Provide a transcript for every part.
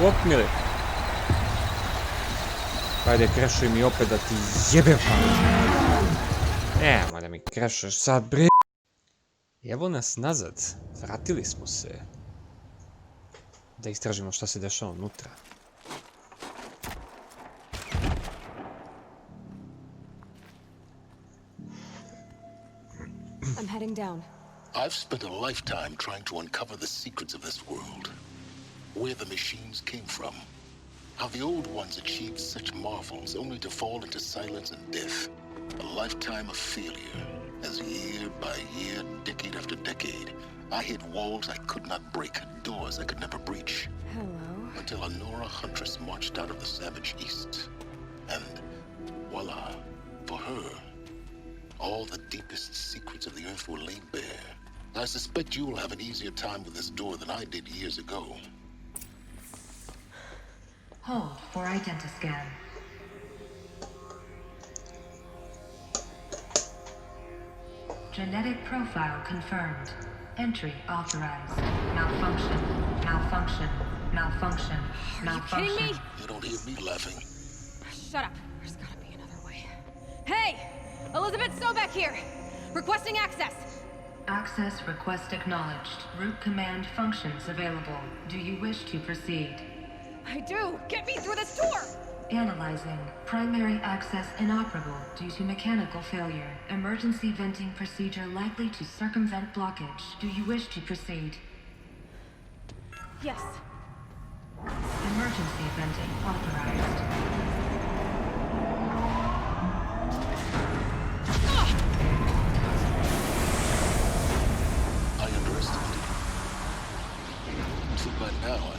Lopmili. Ajde, krešuj mi opet da ti jebem pamet. Nema da mi krešaš sad, bre. Evo nas nazad. Vratili smo se. Da istražimo šta se dešava unutra. I'm heading down. I've spent a lifetime trying to uncover the secrets of this world. Where the machines came from. How the old ones achieved such marvels only to fall into silence and death. A lifetime of failure. As year by year, decade after decade, I hit walls I could not break, doors I could never breach. Hello. Until a Nora huntress marched out of the savage east. And voila, for her, all the deepest secrets of the earth were laid bare. I suspect you'll have an easier time with this door than I did years ago. Hold for identiscan. Genetic profile confirmed. Entry authorized. Malfunction. Malfunction. Malfunction. Malfunction. Are you kidding me? You don't hear me laughing. Shut up. There's gotta be another way. Hey! Elizabeth Sobek here! Requesting access! Access request acknowledged. Root command functions available. Do you wish to proceed? I do! Get me through this door! Analyzing. Primary access inoperable due to mechanical failure. Emergency venting procedure likely to circumvent blockage. Do you wish to proceed? Yes. Emergency venting authorized. I underestimated you. Too bad now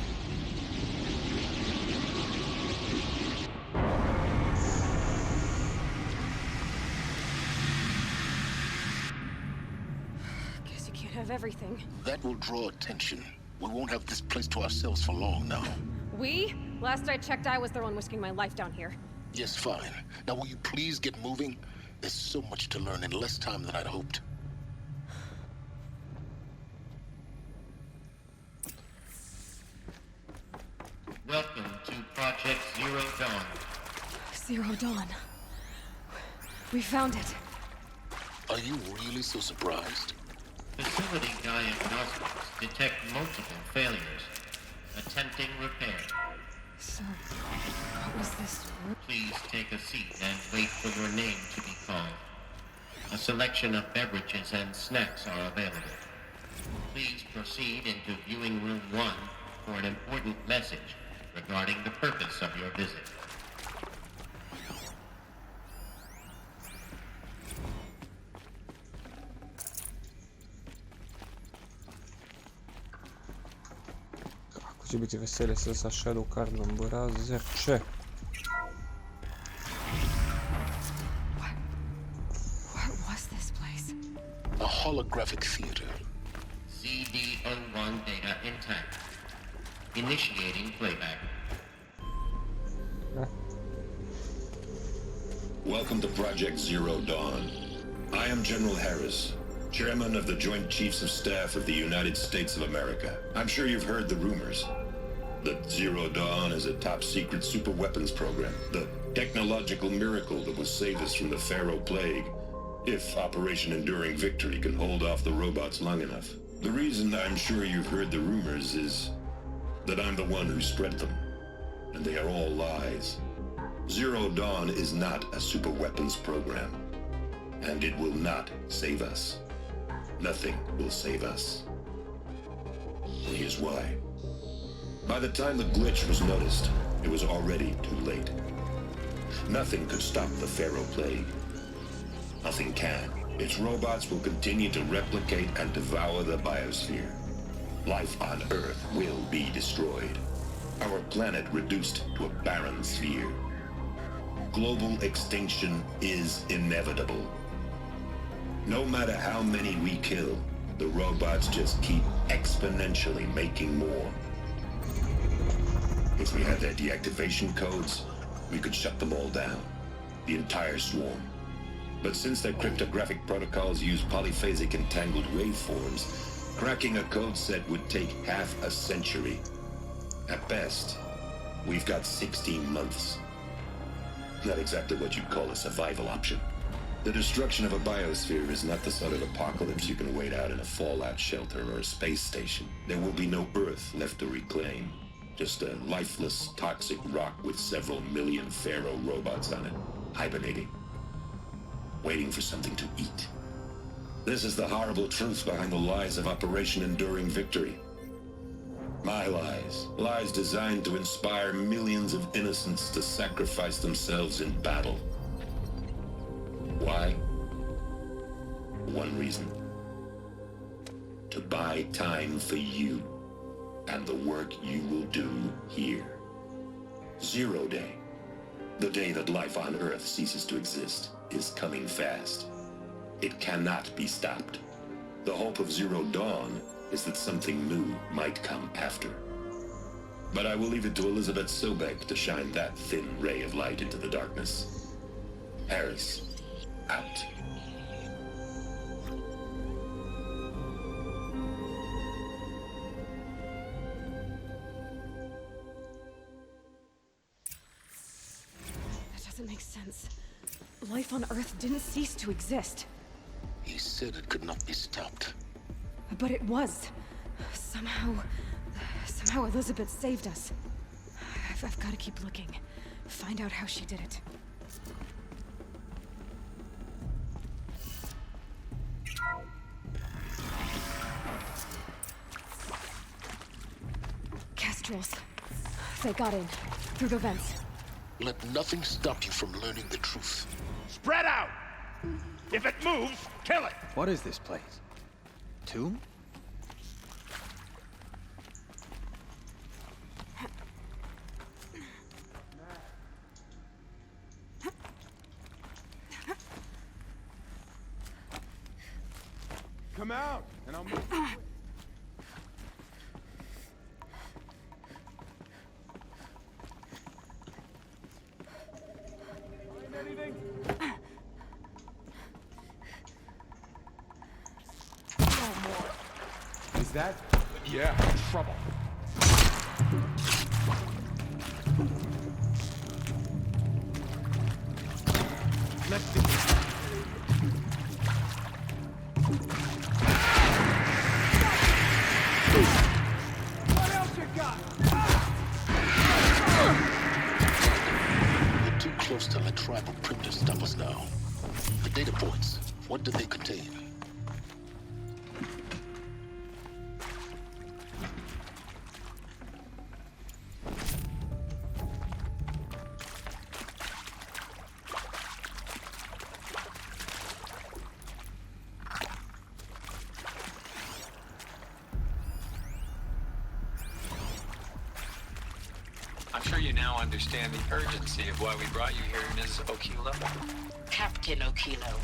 Guess you can't have everything. that will draw attention. We won't have this place to ourselves for long now. We? Last I checked, I was the one risking my life down here. Yes, fine. Now will you please get moving? There's so much to learn in less time than I'd hoped. Welcome to Project Zero Dawn. Zero Dawn. We found it. Are you really so surprised? Facility diagnostics detect multiple failures. Attempting repair. So, what was this? Please take a seat and wait for your name to be called. A selection of beverages and snacks are available. Please proceed into viewing room 1 for an important message regarding the purpose of your visit. Kako će biti veselje se sa Shadow Cardom, burazerče. What was this place? A holographic theater. CD01 data intact. Initiating playback. Welcome to Project Zero Dawn. I am General Harris, Chairman of the Joint Chiefs of Staff of the United States of America. I'm sure you've heard the rumors that Zero Dawn is a top-secret super-weapons program, the technological miracle that will save us from the Pharaoh Plague, if Operation Enduring Victory can hold off the robots long enough. The reason I'm sure you've heard the rumors is that I'm the one who spread them, and they are all lies. Zero Dawn is not a super-weapons program, and it will not save us. Nothing will save us. And here's why. By the time the glitch was noticed, it was already too late. Nothing could stop the Pharaoh Plague. Nothing can. Its robots will continue to replicate and devour the biosphere. Life on Earth will be destroyed. Our planet reduced to a barren sphere. Global extinction is inevitable. No matter how many we kill, the robots just keep exponentially making more. If we had their deactivation codes, we could shut them all down, the entire swarm. But since their cryptographic protocols use polyphasic entangled waveforms, cracking a code set would take half a century. At best, We've got 16 months. Not exactly what you'd call a survival option. The destruction of a biosphere is not the sort of apocalypse you can wait out in a fallout shelter or a space station. There will be no Earth left to reclaim. Just a lifeless, toxic rock with several million Pharaoh robots on it, hibernating, waiting for something to eat. This is the horrible truth behind the lies of Operation Enduring Victory. My lies. Lies designed to inspire millions of innocents to sacrifice themselves in battle. Why? One reason. To buy time for you and the work you will do here. 0 Day, the day that life on Earth ceases to exist, is coming fast. It cannot be stopped. The hope of Zero Dawn is that something new might come after. But I will leave it to Elizabeth Sobek to shine that thin ray of light into the darkness. Harris, out. That doesn't make sense. Life on Earth didn't cease to exist. He said it could not be stopped. But it was. Somehow Elizabeth saved us. I've got to keep looking. Find out how she did it. Kestrels. They got in. Through the vents. Let nothing stop you from learning the truth. Spread out! If it moves, kill it! What is this place? Tomb? Come out, and I'll move. Find anything? Is that? Yeah, trouble. Let's do this. What else you got? We're too close to let tribal printers stop us now. The data points, what do they contain? I'm sure you now understand the urgency of why we brought you here, Ms. Okilo. Captain Okilo,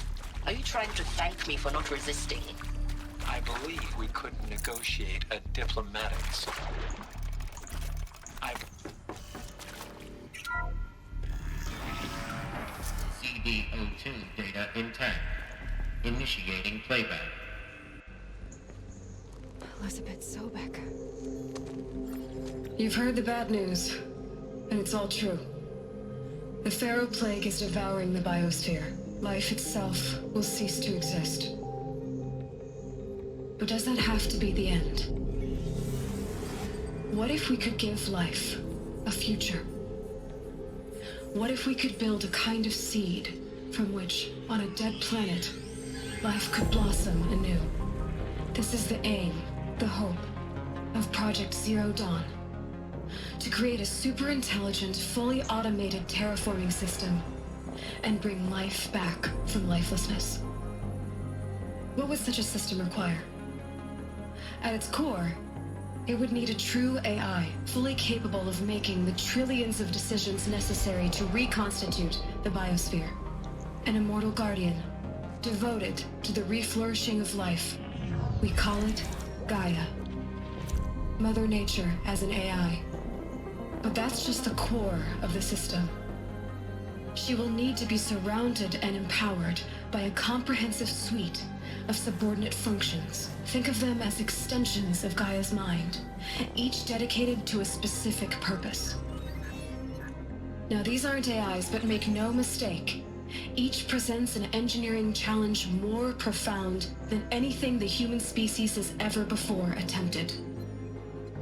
are you trying to thank me for not resisting? I believe we could negotiate a diplomatic solution. CD02 data intact. Initiating playback. Elizabeth Sobek. You've heard the bad news, and it's all true. The Pharaoh Plague is devouring the biosphere. Life itself will cease to exist. But does that have to be the end? What if we could give life a future? What if we could build a kind of seed from which, on a dead planet, life could blossom anew? This is the aim, the hope, of Project Zero Dawn. To create a super-intelligent, fully automated terraforming system and bring life back from lifelessness. What would such a system require? At its core, it would need a true AI, fully capable of making the trillions of decisions necessary to reconstitute the biosphere. An immortal guardian, devoted to the reflourishing of life. We call it Gaia. Mother Nature as an AI. But that's just the core of the system. She will need to be surrounded and empowered by a comprehensive suite of subordinate functions. Think of them as extensions of Gaia's mind, each dedicated to a specific purpose. Now, these aren't AIs, but make no mistake. Each presents an engineering challenge more profound than anything the human species has ever before attempted.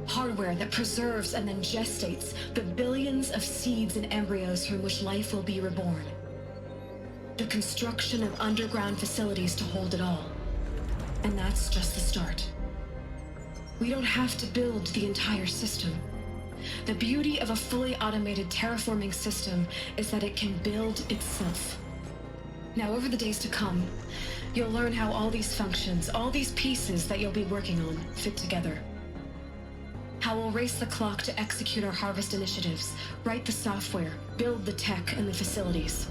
Hardware that preserves and then gestates the billions of seeds and embryos from which life will be reborn. The construction of underground facilities to hold it all. And that's just the start. We don't have to build the entire system. The beauty of a fully automated terraforming system is that it can build itself. Now, over the days to come, you'll learn how all these functions, all these pieces that you'll be working on, fit together. How we'll race the clock to execute our harvest initiatives, write the software, build the tech and the facilities.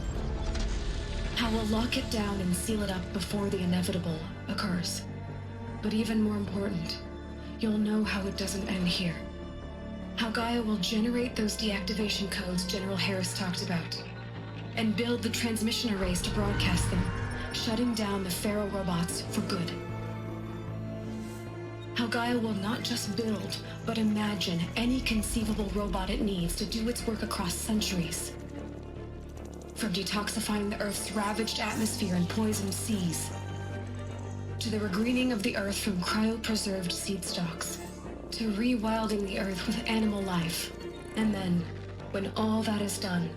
How we'll lock it down and seal it up before the inevitable occurs. But even more important, you'll know how it doesn't end here. How Gaia will generate those deactivation codes General Harris talked about, and build the transmission arrays to broadcast them, shutting down the Pharaoh robots for good. How Gaia will not just build, but imagine any conceivable robot it needs to do its work across centuries. From detoxifying the Earth's ravaged atmosphere and poisoned seas, to the regreening of the Earth from cryopreserved seed stalks, to rewilding the Earth with animal life. And then, when all that is done,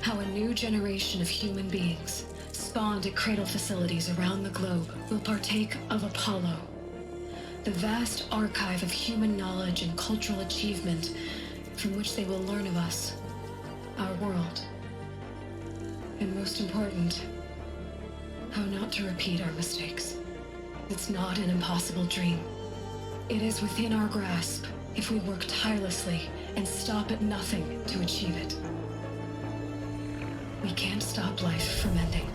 how a new generation of human beings, spawned at cradle facilities around the globe, will partake of Apollo, the vast archive of human knowledge and cultural achievement from which they will learn of us, our world. And most important, how not to repeat our mistakes. It's not an impossible dream. It is within our grasp if we work tirelessly and stop at nothing to achieve it. We can't stop life from ending.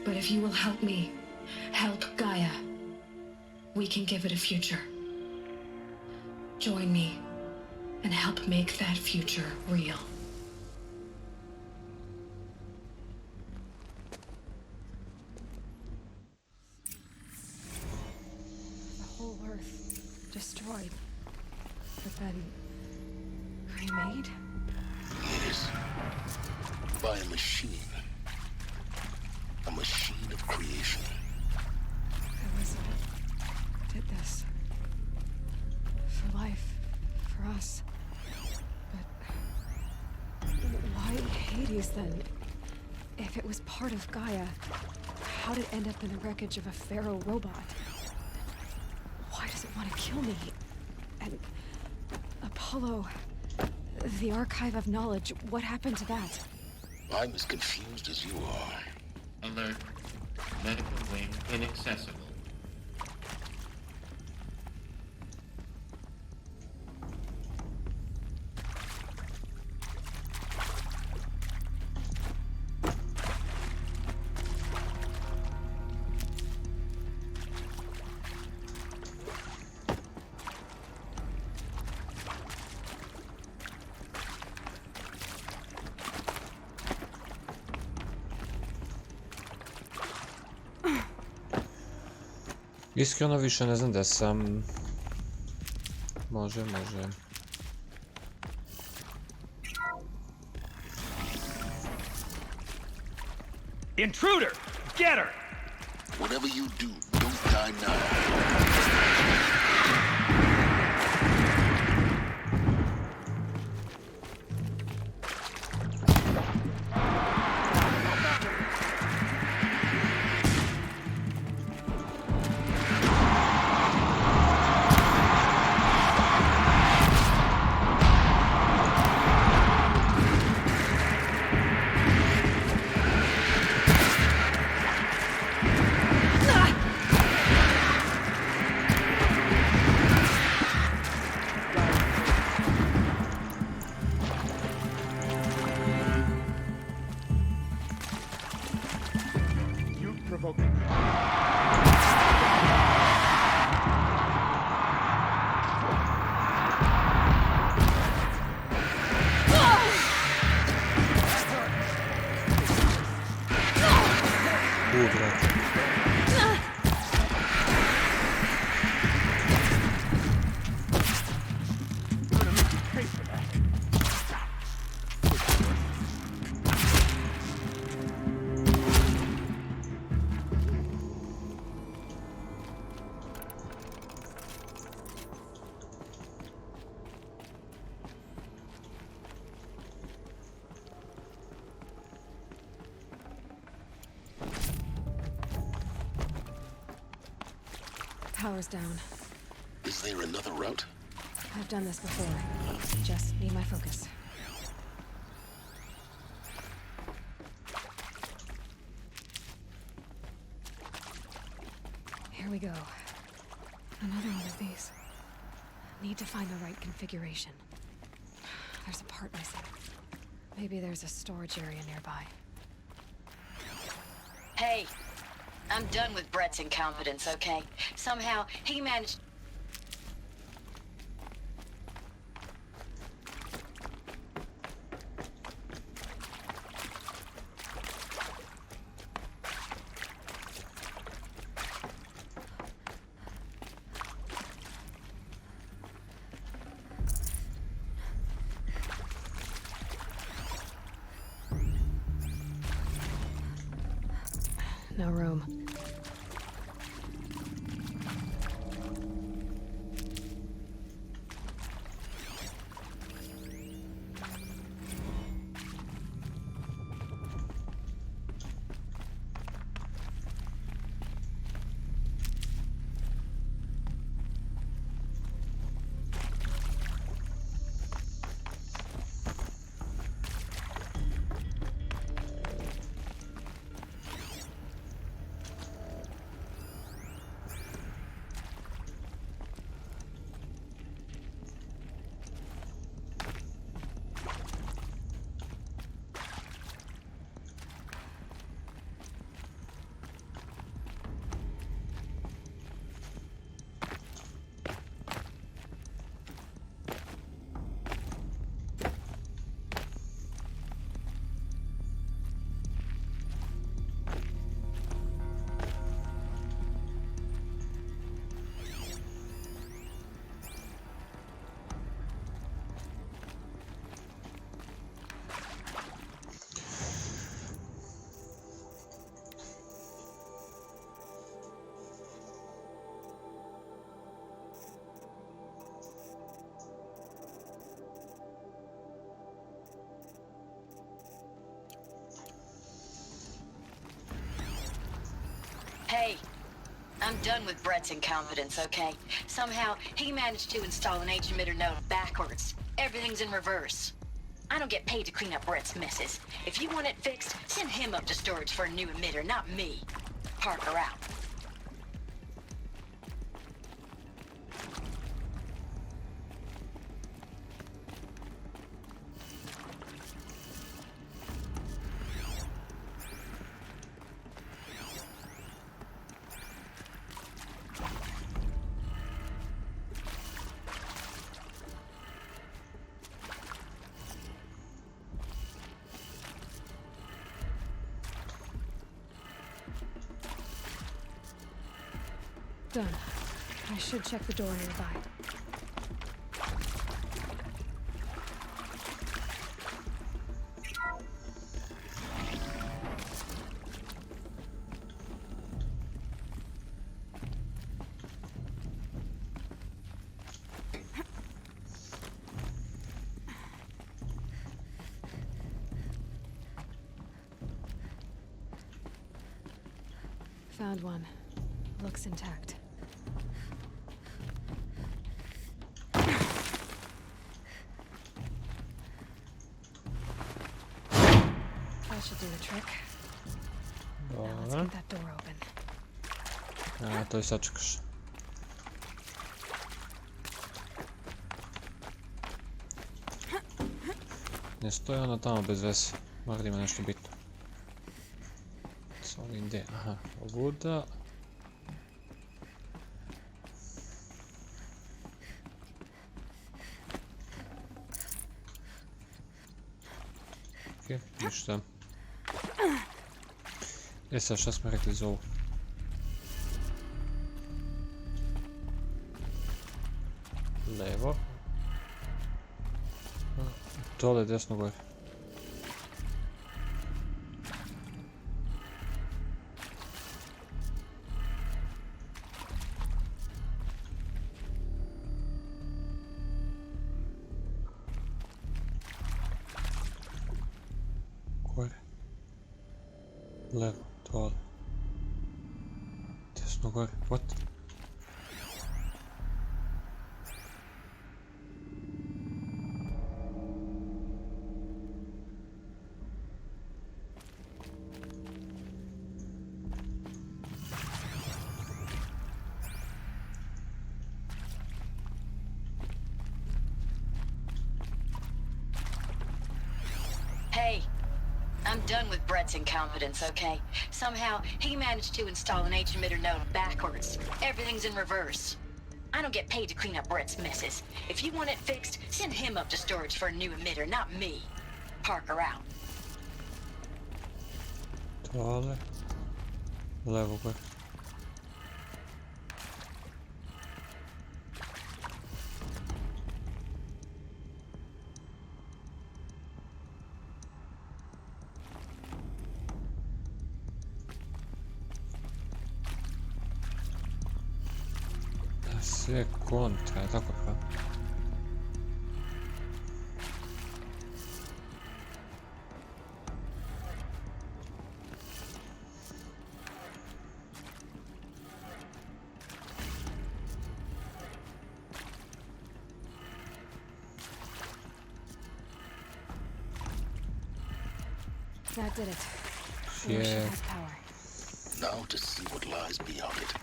But if you will help me, help Gaia, we can give it a future. Join me and help make that future real. The whole Earth destroyed, but then remade? Yes. By a machine. A machine of creation. Elizabeth did this. For life. For us. But why Hades then? If it was part of Gaia, how did it end up in the wreckage of a Pharaoh robot? Why does it want to kill me? And Apollo, the archive of knowledge, what happened to that? I'm as confused as you are. Alert. Medical wing inaccessible. Iskreno više ne znam da sam... Može. Intruder! Get her! Whatever you do, don't die now. Power's down. Is there another route? I've done this before. Just need my focus. Here we go. Another one of these. Need to find the right configuration. There's a part missing. Maybe there's a storage area nearby. Hey, I'm done with Brett's incompetence, okay? Somehow, he managed... No room. Hey, I'm done with Brett's incompetence, okay? Somehow, he managed to install an H-emitter node backwards. Everything's in reverse. I don't get paid to clean up Brett's messes. If you want it fixed, send him up to storage for a new emitter, not me. Parker out. Done. I should check the door nearby. Found one. Looks intact. That should do the trick. Now let's Dobro. get that door open. A, to i sačekaš. Ne stoji ono tamo bez veze. Mora da ima nešto bitno. Co ovdje gdje? Aha, ovuda. Okej, ništa. E sad, šta smo rekli za ovu? Levo. Dole, desno, gore. Gore. Levo, dole. Desno, gore. What? Brett's incompetence, okay? Somehow, he managed to install an H-emitter node backwards. Everything's in reverse. I don't get paid to clean up Brett's messes. If you want it fixed, send him up to storage for a new emitter, not me. Parker out. Tuolle. Levuko. Sve kontra, tako ka? That did it. Yeah. Has power. Now to see what lies beyond it.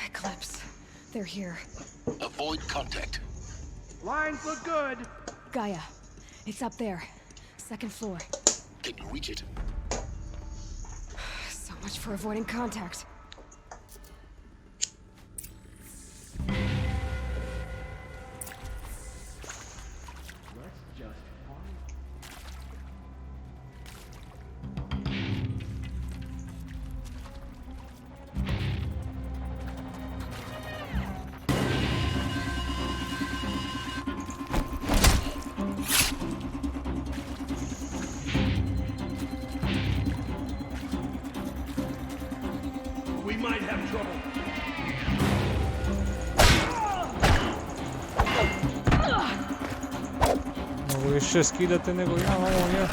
Eclipse. They're here. Avoid contact. Lines look good. Gaia. It's up there. Second floor. Can you reach it? So much for avoiding contact. We might have trouble. Mogu više skidate nego ja, ovo je.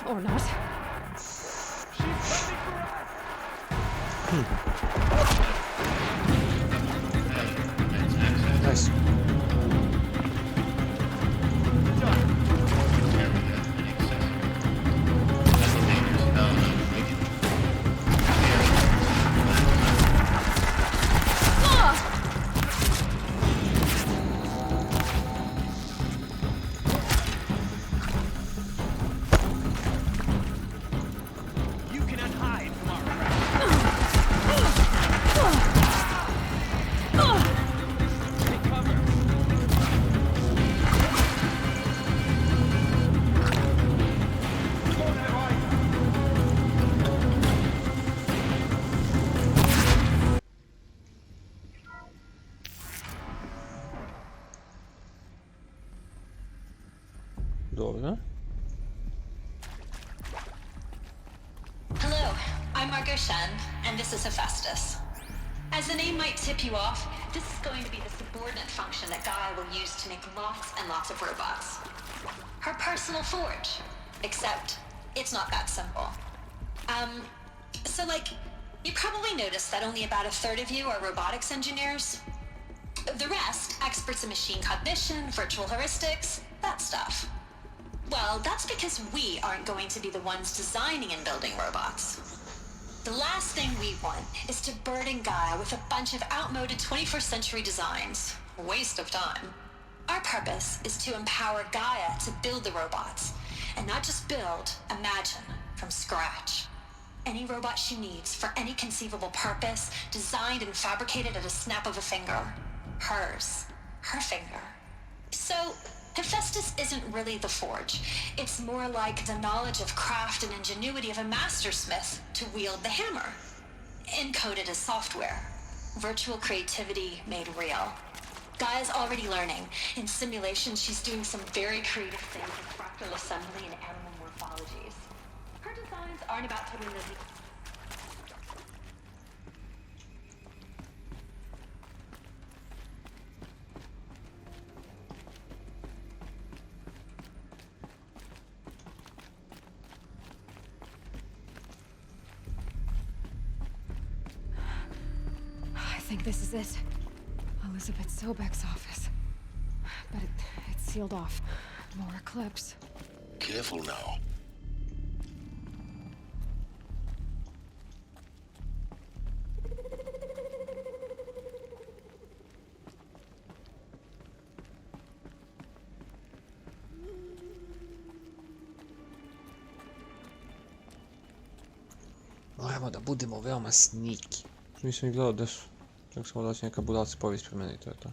Or not. Nice. You cannot hide from our wrath. Take cover. Won't have eyes. Dobro. Hello, I'm Margot Shen, and this is Hephaestus. As the name might tip you off, this is going to be the subordinate function that Gaia will use to make lots and lots of robots. Her personal forge. Except, it's not that simple. So you probably noticed that only about a third of you are robotics engineers. The rest, experts in machine cognition, virtual heuristics, that stuff. Well, that's because we aren't going to be the ones designing and building robots. The last thing we want is to burden Gaia with a bunch of outmoded 21st century designs. A waste of time. Our purpose is to empower Gaia to build the robots, and not just build, imagine, from scratch. any robot she needs for any conceivable purpose, designed and fabricated at a snap of a finger. Hers. Her finger. So, Hephaestus isn't really the forge. It's more like the knowledge of craft and ingenuity of a mastersmith to wield the hammer. Encoded as software. Virtual creativity made real. Gaia's already learning. In simulations, she's doing some very creative things with fractal assembly and animal morphologies. Her designs aren't about putting the... I think this is it. Elizabeth Sobek's office. But it's sealed off. More eclipse. Careful now. Moramo da budemo veoma sniki. Nisam ih gledao gdje su. Čak samo da će neka budalca povijest pri meni, to je to.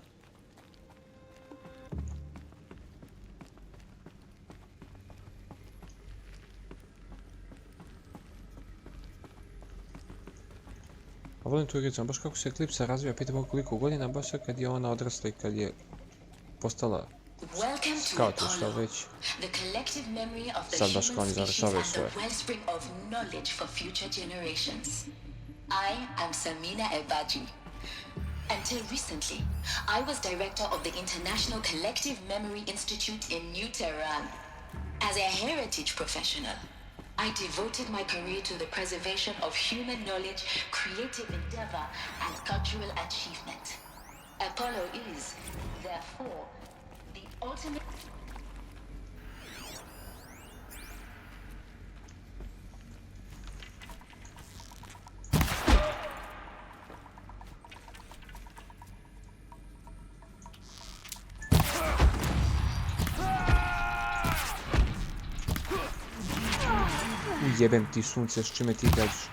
A volim tu igricu, baš kako se Eklipsa razvija, pitamo koliko godina, baš sad kad je ona odrasla i kad je postala scout ili što već. Sad baš kao oni završavaju svoje. I am Samina Ebaji. Until recently, I was director of the International Collective Memory Institute in New Tehran. As a heritage professional, I devoted my career to the preservation of human knowledge, creative endeavor, and cultural achievement. Apollo is, therefore, the ultimate... Jebem ti sunce, s čime ti gađiš?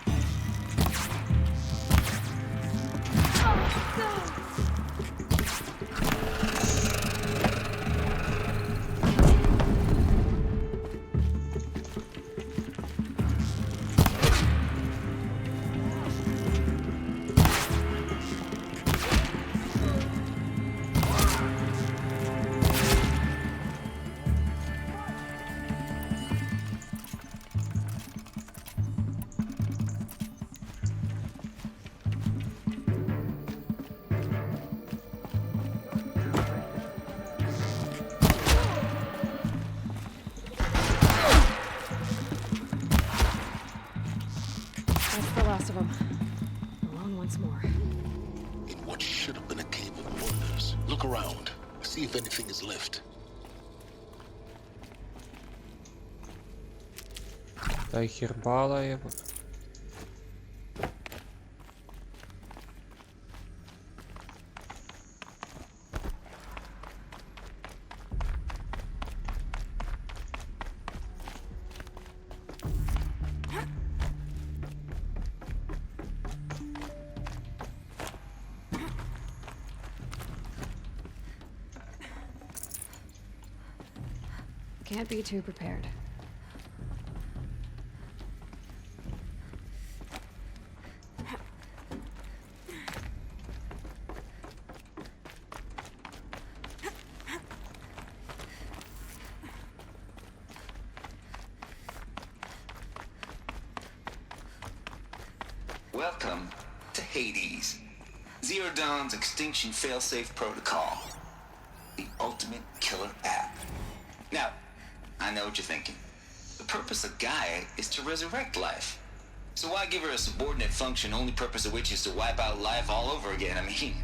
See if anything is left. Taj herbala je... Can't be too prepared. Welcome to Hades, Zero Dawn's extinction failsafe protocol, the ultimate killer app. Now, I know what you're thinking. The purpose of Gaia is to resurrect life. So why give her a subordinate function, only purpose of which is to wipe out life all over again? I mean,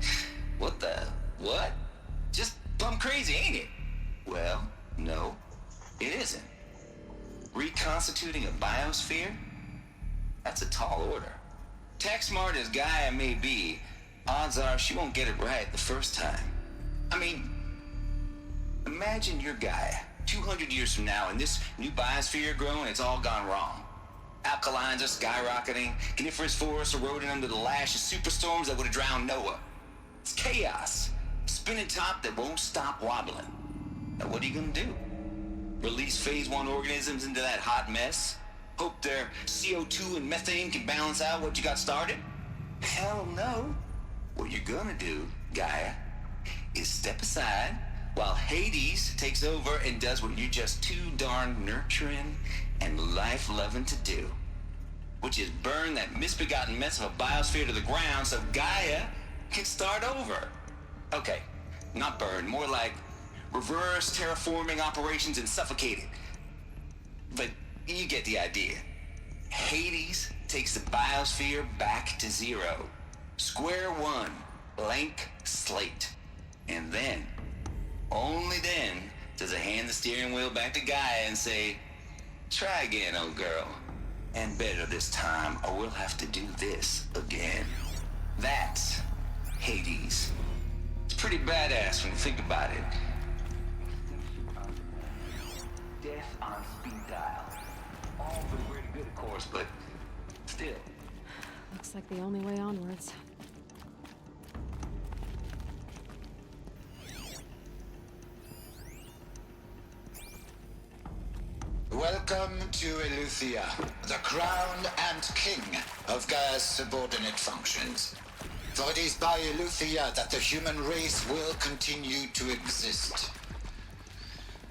what? Just plumb crazy, ain't it? Well, no, it isn't. Reconstituting a biosphere? That's a tall order. Tech smart as Gaia may be, odds are she won't get it right the first time. I mean, imagine you're Gaia. 200 years from now, and this new biosphere growing, it's all gone wrong. Alkalines are skyrocketing, coniferous forests eroding under the lash of superstorms that would have drowned Noah. It's chaos. Spinning top that won't stop wobbling. Now what are you gonna do? Release phase 1 organisms into that hot mess? Hope their CO2 and methane can balance out what you got started? Hell no. What you're gonna do, Gaia, is step aside while Hades takes over and does what you're just too darn nurturing and life-loving to do, which is burn that misbegotten mess of a biosphere to the ground so Gaia can start over. Okay, not burn, more like reverse terraforming operations and suffocate it. But you get the idea. Hades takes the biosphere back to zero. Square one, blank slate. And then, only then, does it hand the steering wheel back to Gaia and say, try again, old girl. And better this time, or we'll have to do this again. That's Hades. It's pretty badass when you think about it. Death on speed dial. All for the greater good, of course, but still. Looks like the only way onwards. Welcome to Eleuthia, the crown and king of Gaia's subordinate functions. For it is by Eleuthia that the human race will continue to exist.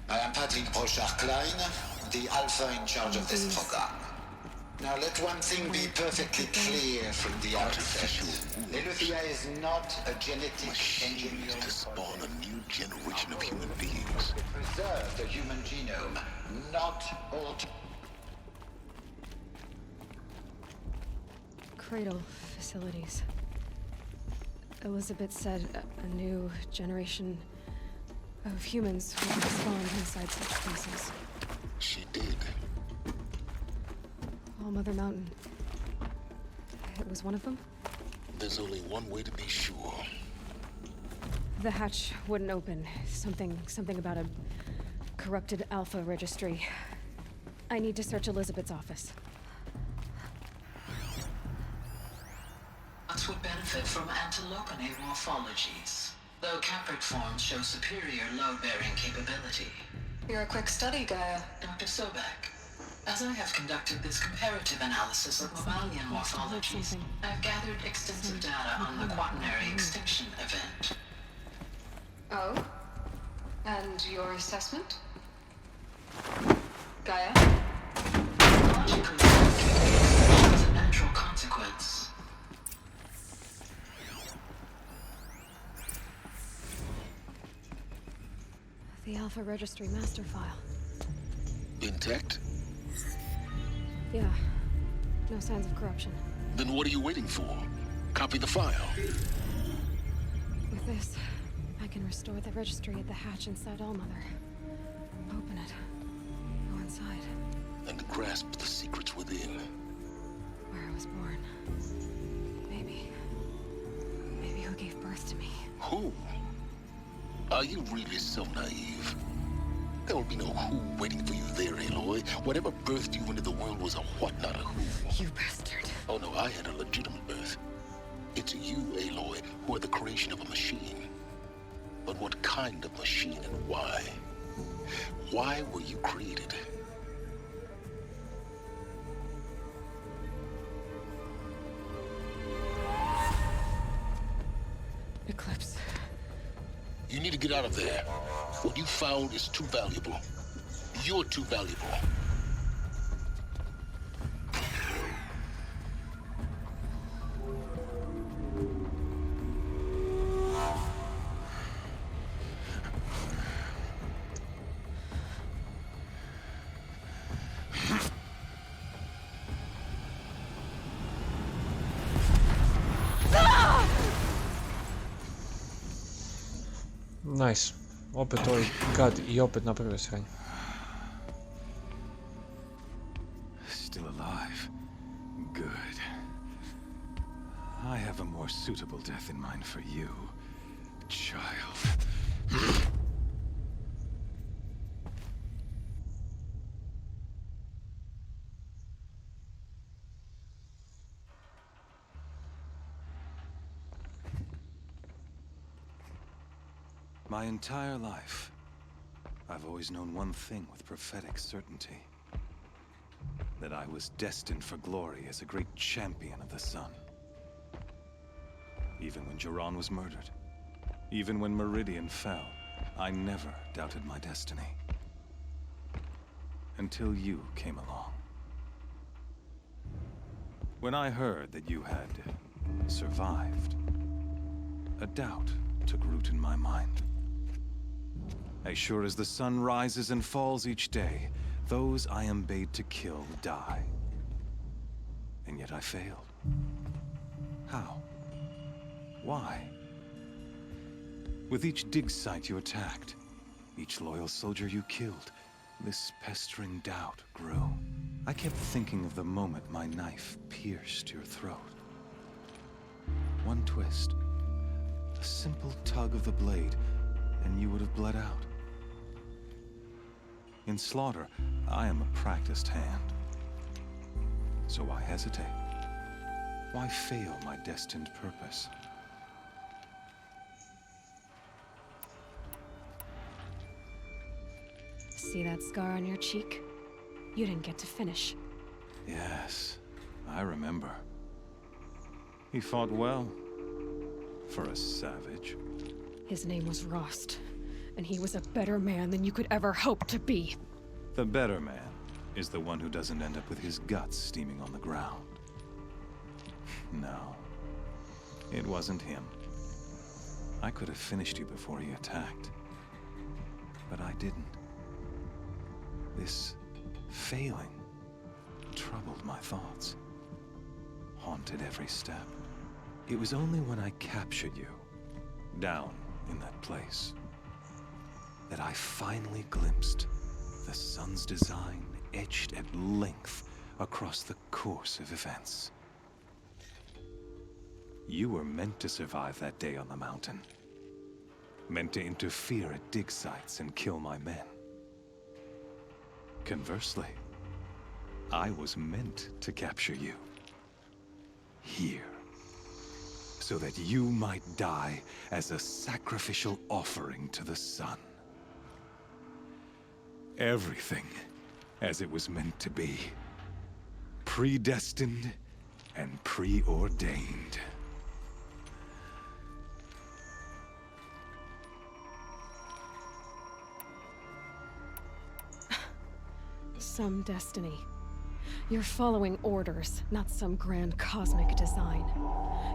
I am Patrick Brochard-Klein, the Alpha in charge of this program. Now let one thing be perfectly clear from the outset. Eleuthia is not a genetic engineer to spawn a new generation of human beings. It preserve the human genome, not alter. Cradle facilities. Elizabeth said a new generation of humans would spawn inside such places. She did. All Mother Mountain. It was one of them? There's only one way to be sure. The hatch wouldn't open. Something about a corrupted Alpha registry. I need to search Elizabeth's office. Nuts would benefit from antilopinate morphologies, though caprid forms show superior load-bearing capability. You're a quick study, Gaia. Dr. Sobek, as I have conducted this comparative analysis of mammalian morphologies, I've gathered extensive data on the quaternary extinction event. Oh? And your assessment? Gaia? Logically, extinction is a natural consequence. The Alpha Registry master file. Intact? Yeah. No signs of corruption. Then what are you waiting for? Copy the file. With this, I can restore the registry at the hatch inside Allmother. Open it. Go inside. And grasp the secrets within. Where I was born. Maybe who gave birth to me. Who? Are you really so naive? There will be no who waiting for you there, Aloy. Whatever birthed you into the world was a what, not a who. You bastard. Oh no, I had a legitimate birth. It's you, Aloy, who are the creation of a machine. But what kind of machine and why? Why were you created? Eclipse. You need to get out of there. What you found is too valuable. You're too valuable. Nice. Opet ovaj gad I opet napravio sranje. Still alive. Good. I have a more suitable death in mind for you, child. My entire life, I've always known one thing with prophetic certainty. That I was destined for glory as a great champion of the sun. Even when Jiran was murdered, even when Meridian fell, I never doubted my destiny. Until you came along. When I heard that you had survived, a doubt took root in my mind. As sure as the sun rises and falls each day, those I am bade to kill die. And yet I failed. How? Why? With each dig site you attacked, each loyal soldier you killed, this pestering doubt grew. I kept thinking of the moment my knife pierced your throat. One twist, a simple tug of the blade, and you would have bled out. In slaughter, I am a practiced hand. So why hesitate? Why fail my destined purpose? See that scar on your cheek? You didn't get to finish. Yes, I remember. He fought well. For a savage. His name was Rost, and he was a better man than you could ever hope to be. The better man is the one who doesn't end up with his guts steaming on the ground. No, it wasn't him. I could have finished you before he attacked. But I didn't. This failing troubled my thoughts, haunted every step. It was only when I captured you, down in that place, that I finally glimpsed the sun's design etched at length across the course of events. You were meant to survive that day on the mountain. Meant to interfere at dig sites and kill my men. Conversely, I was meant to capture you. Here. So that you might die as a sacrificial offering to the sun. Everything as it was meant to be. Predestined and preordained. Some destiny. You're following orders, not some grand cosmic design.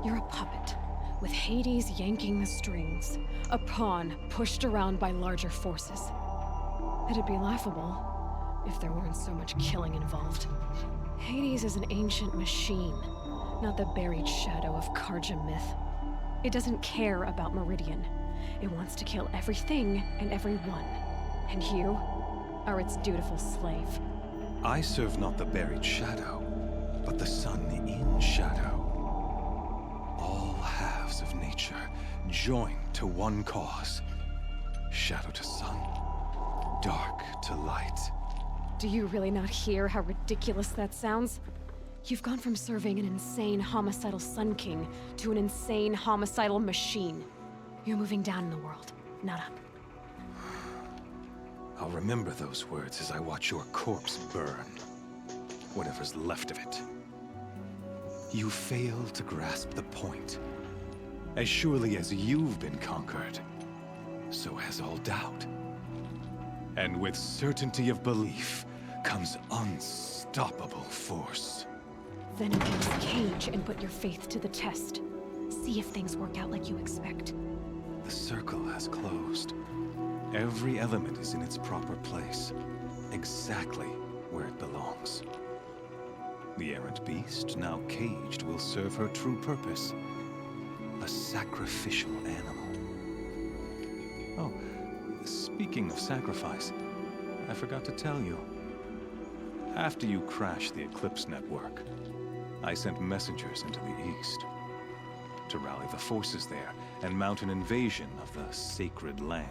You're a puppet, with Hades yanking the strings. A pawn pushed around by larger forces. It'd be laughable if there weren't so much killing involved. Hades is an ancient machine, not the buried shadow of KOJE myth. It doesn't care about Meridian. It wants to kill everything and everyone. And you are its dutiful slave. I serve not the buried shadow, but the sun in shadow. All halves of nature joined to one cause. Shadow to sun, dark to light. Do you really not hear how ridiculous that sounds? You've gone from serving an insane homicidal Sun King to an insane homicidal machine. You're moving down in the world, not up. I'll remember those words as I watch your corpse burn. Whatever's left of it. You fail to grasp the point. As surely as you've been conquered, so has all doubt. And with certainty of belief comes unstoppable force. Then against KOJE and put your faith to the test. See if things work out like you expect. The circle has closed. Every element is in its proper place, exactly where it belongs. The errant beast, now caged, will serve her true purpose. A sacrificial animal. Oh, speaking of sacrifice, I forgot to tell you. After you crashed the Eclipse network, I sent messengers into the east to rally the forces there and mount an invasion of the sacred land.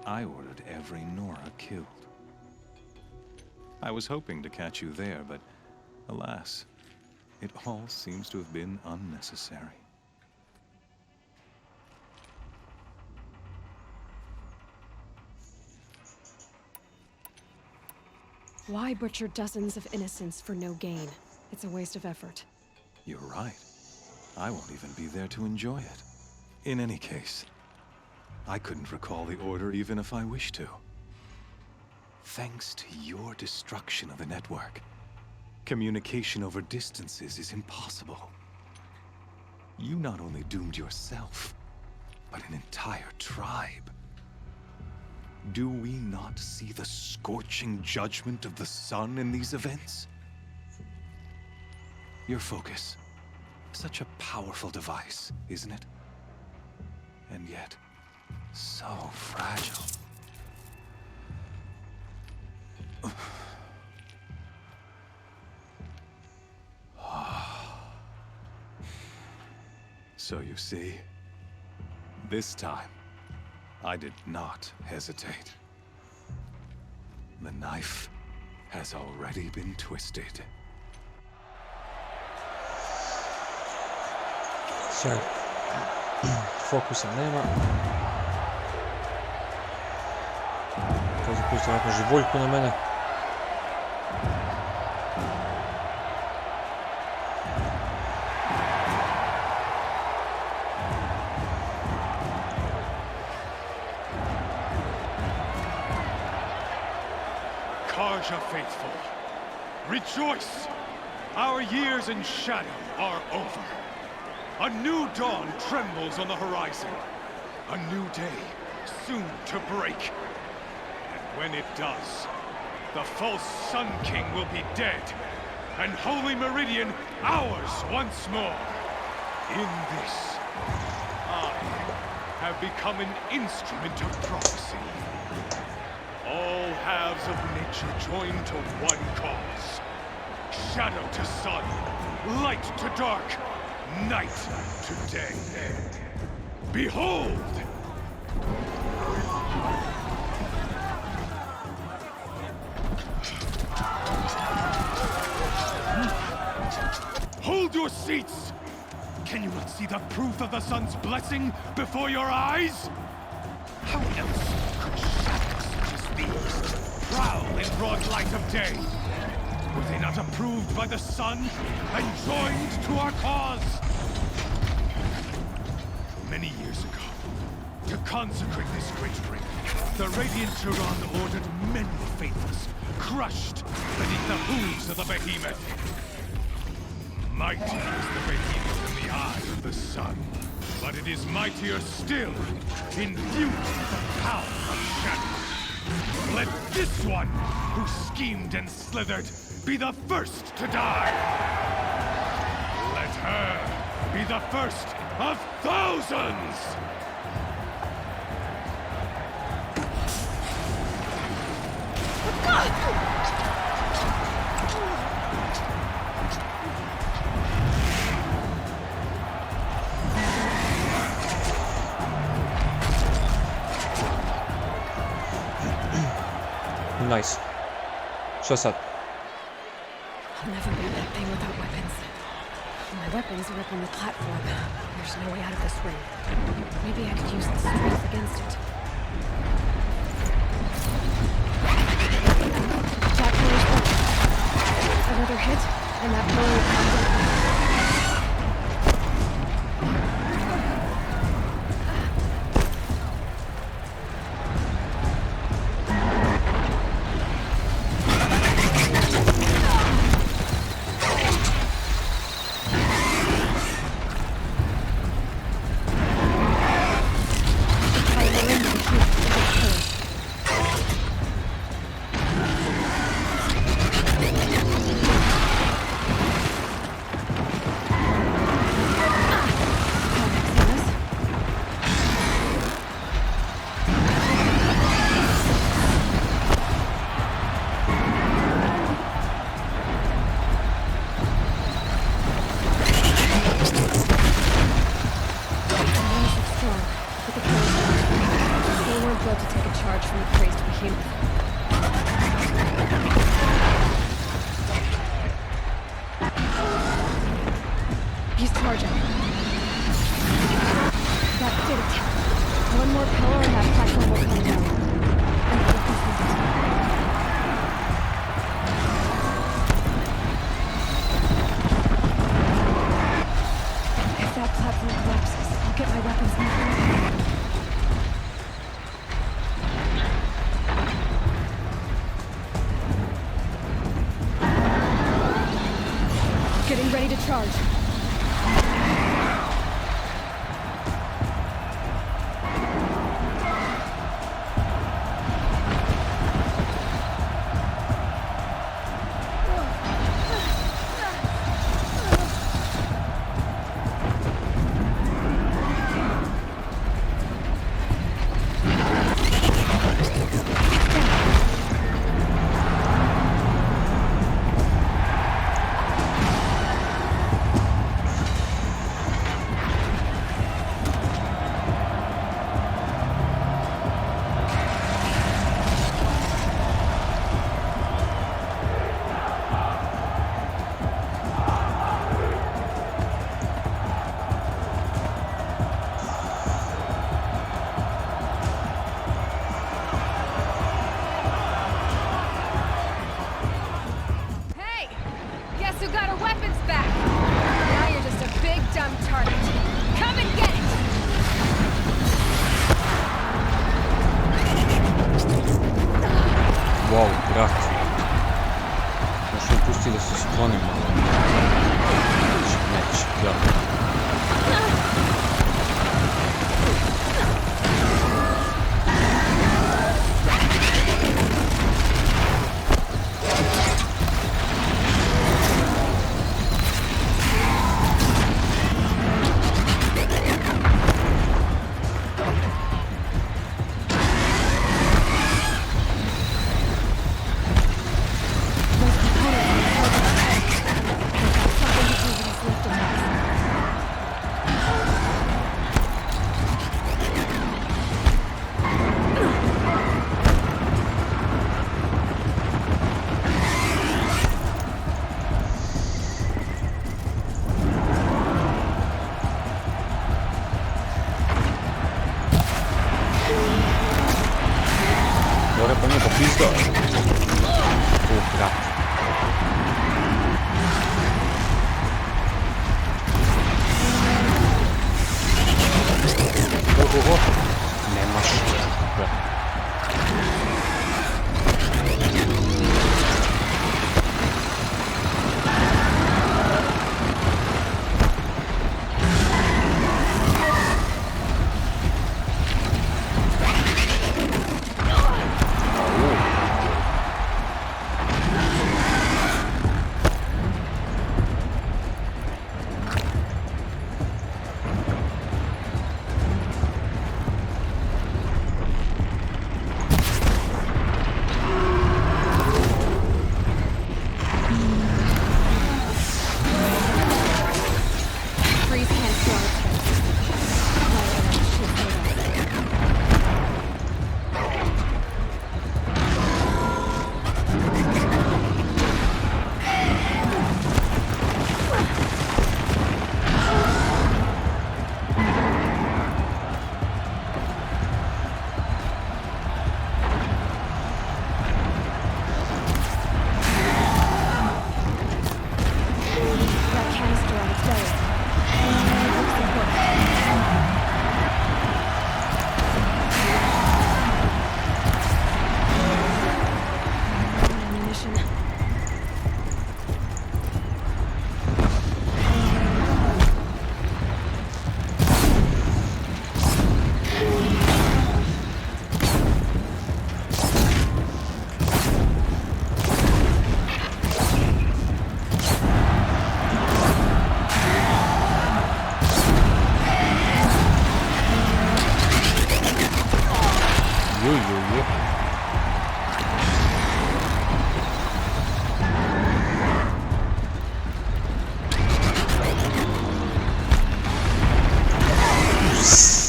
I ordered every Nora killed. I was hoping to catch you there, but alas, it all seems to have been unnecessary. Why butcher dozens of innocents for no gain? It's a waste of effort. You're right. I won't even be there to enjoy it. In any case, I couldn't recall the order even if I wished to. Thanks to your destruction of the network, communication over distances is impossible. You not only doomed yourself, but an entire tribe. Do we not see the scorching judgment of the sun in these events? Your focus. Such a powerful device, isn't it? And yet, so fragile. So you see, this time, I did not hesitate. The knife has already been twisted. Sjaj. Fokusa nema. Kaže pusti nakon živoljku na mene. KOJE faithful, rejoice! Our years in shadow are over. A new dawn trembles on the horizon. A new day, soon to break. And when it does, the false Sun King will be dead, and Holy Meridian ours once more. In this, I have become an instrument of prophecy. All halves of nature join to one cause. Shadow to sun, light to dark, night to day. Behold! Hold your seats! Can you not see the proof of the sun's blessing before your eyes? How else could shadows such as these prowl in broad light of day? Were they not approved by the sun and joined to our cause? Many years ago, to consecrate this great ring, the Radiant Turon ordered many faithless, crushed beneath the hooves of the behemoth. Mighty is the behemoth in the eye of the sun, but it is mightier still, imbued with the power of shadow. Let this one, who schemed and slithered, be the first to die. Let her be the first of thousands! Nice. Što sad? I'll never be that thing without weapons. My weapons are up on the platform. There's no way out of this ring. Maybe I could use the strength against it. That pillar's broken. Another hit, and that pillar will come down. He's charging. That's it. One more pillar and that platform will come down. charge. Guess who got our weapons back? Now you're just a big dumb target. Come and get it! Wow, brat. Možda mi pusti da se sklonim malo. Neće, jel? Ora pa nije popizdao. Brat. Ohoho. Nemaš.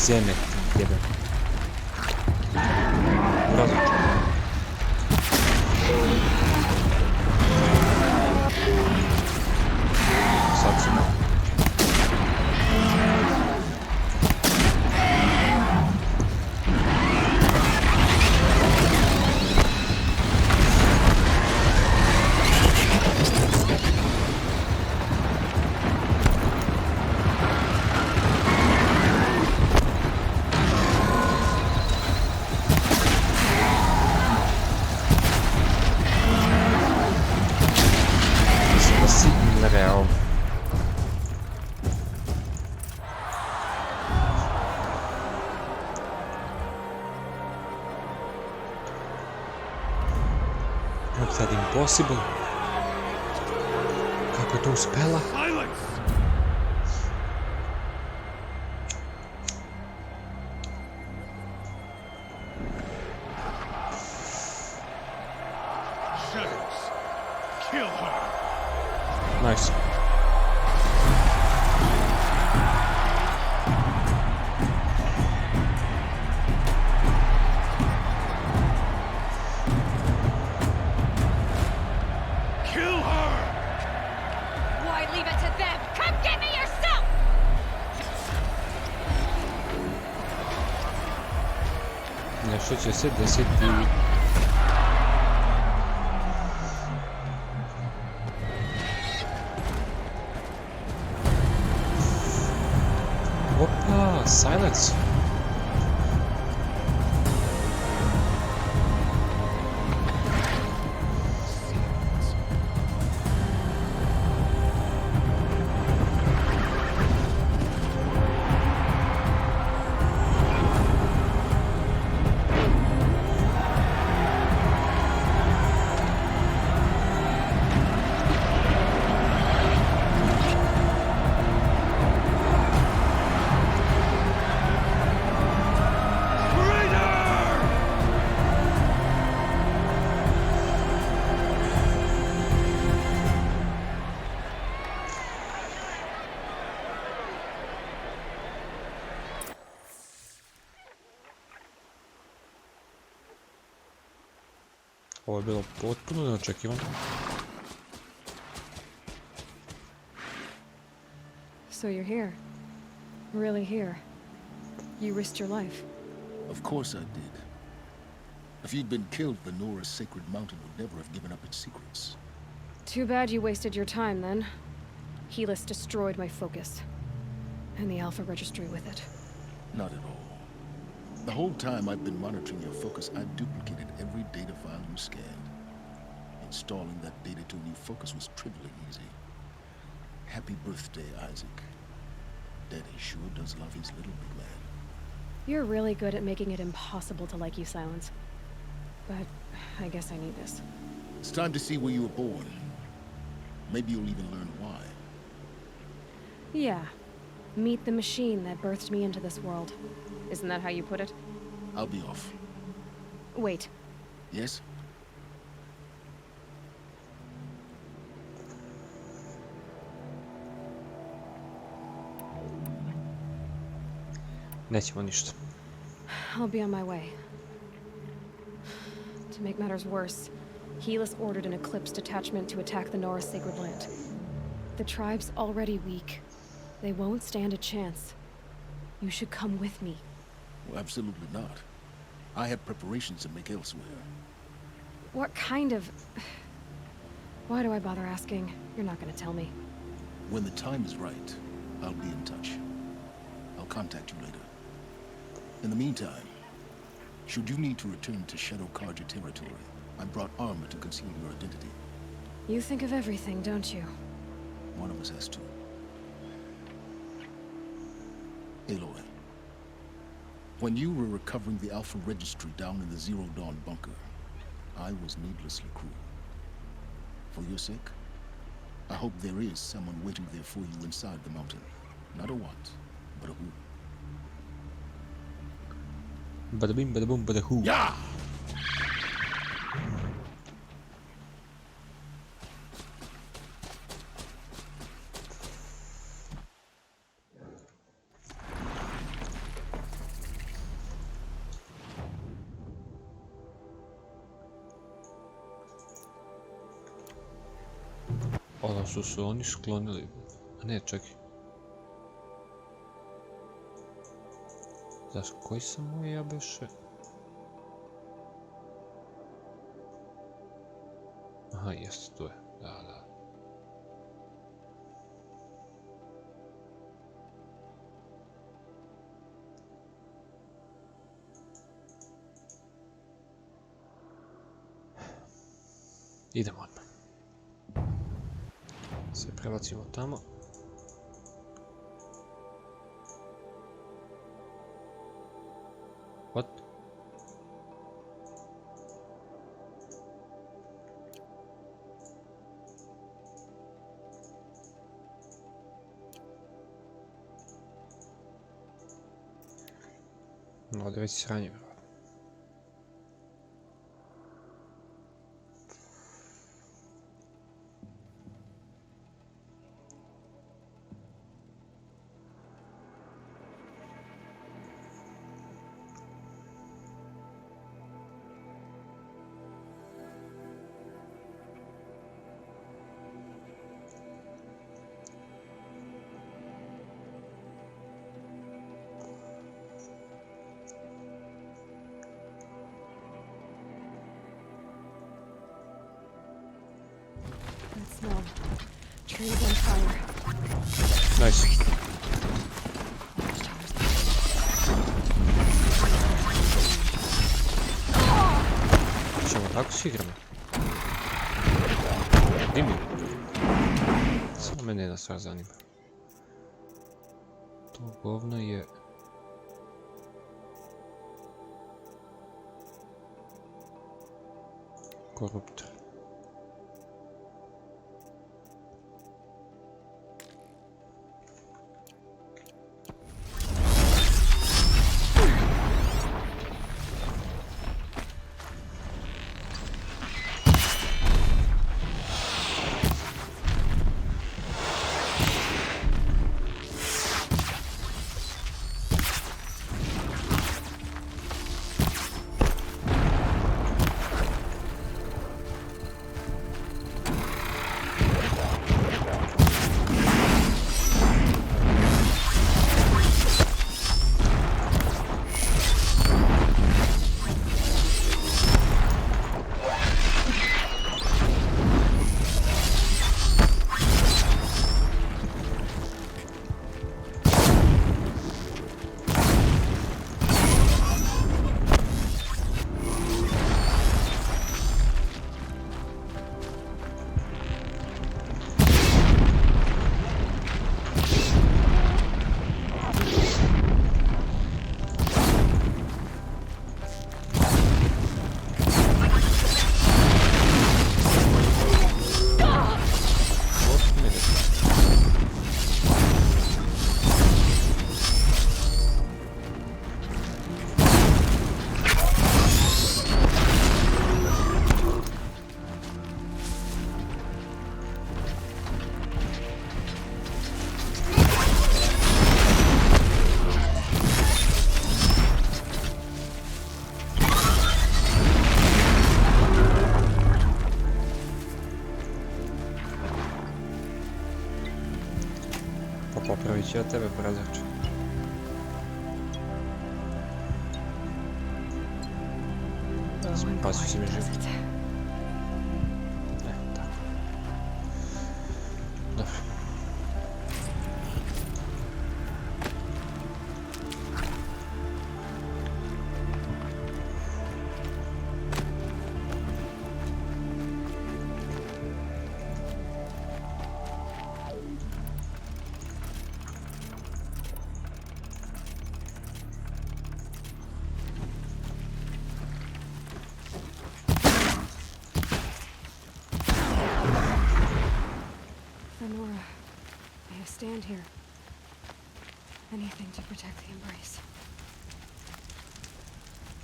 Zemek, jebe. Urazit. Sad ćemo. Real. What's that impossible? Kako je to uspela? Nice. Nešto će se desiti. Opa, silence. Ovo je bilo potpuno neočekivano. So you're here. Really here. You risked your life. Of course I did. If you'd been killed, the Nora's sacred mountain would never have given up its secrets. Too bad you wasted your time then. Helis destroyed my focus. And the Alpha Registry with it. Not at all. The whole time I've been monitoring your focus, I've duplicated every data file you scanned. Installing that data to a new focus was trivially easy. Happy birthday, Isaac. Daddy sure does love his little big man. You're really good at making it impossible to like you, Silence. But I guess I need this. It's time to see where you were born. Maybe you'll even learn why. Yeah. Meet the machine that birthed me into this world. Isn't that how you put it? I'll be off. Wait. Yes? Nećemo ništa. I'll be on my way. To make matters worse, Helis ordered an Eclipse detachment to attack the Nora's sacred land. The tribe's already weak. They won't stand a chance. You should come with me. Well, absolutely not. I have preparations to make elsewhere. What kind of... Why do I bother asking? You're not gonna tell me. When the time is right, I'll be in touch. I'll contact you later. In the meantime, should you need to return to Shadow KOJE territory, I brought armor to conceal your identity. You think of everything, don't you? One of us has to. Aloy, when you were recovering the Alpha Registry down in the Zero Dawn bunker, I was needlessly cruel. For your sake, I hope there is someone waiting there for you inside the mountain. Not a what, but a who. Bada bim, bada boom, bada who. Yeah! Ono su oni sklonili. A ne, čekaj. Znaš, koji sam mu ja beše? Aha, jeste, tu je. Da, da. Idemo odmah. Se prebacimo tamo. What? No, ovdje već sranje, vjerojatno. That smell. Trees on fire. Nice. Ćemo tako s igramo. Dimi. Samo mene jedna stvar zanima. To govno je... koruptor. Popravit ću ja tebe, brazerče. Spasio si mi život. Tako. Dobro. Stand here. Anything to protect the embrace.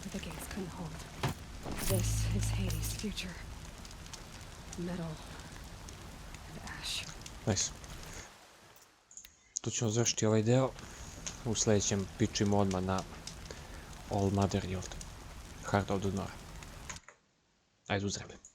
But the gates couldn't hold. This is Hades' future. Metal and ash. Nice. Tu ćemo završiti ovaj deo. U sljedećem pičimo odmah na All Mother Yacht. Heart of the North. Ajde u ZEMLJE.